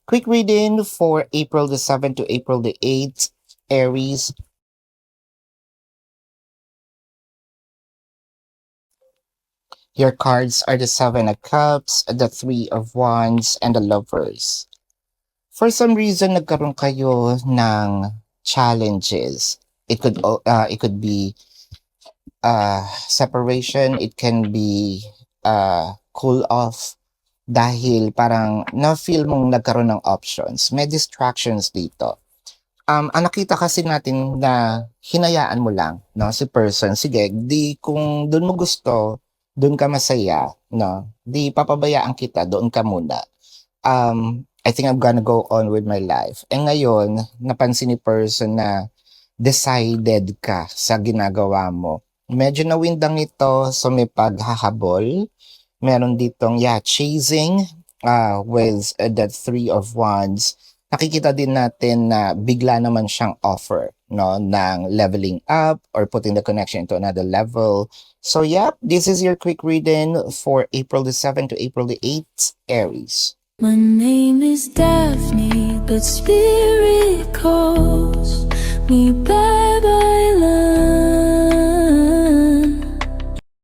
Quick reading for April the 7th to April the 8th, Aries. Your cards are the Seven of Cups, the Three of Wands, and the Lovers. For some reason, nagkaroon kayo ng challenges. It could be separation. It can be cool off dahil parang na-feel mong nagkaroon ng options. May distractions dito. Ang nakita kasi natin na hinayaan mo lang, no, si person. Sige, di kung doon mo gusto, doon ka masaya, no? Di papabayaan kita, doon ka muna. I think I'm gonna go on with my life. Eh ngayon, napansin ni person na decided ka sa ginagawa mo. Medyo nawindang ito, so may paghahabol. Meron ditong, chasing with the Three of Wands. Nakikita din natin na bigla naman siyang offer, no, ng leveling up or putting the connection to another level. So this is your quick reading for April the 7th to April the 8th, Aries. My name is Daphne, but spirit calls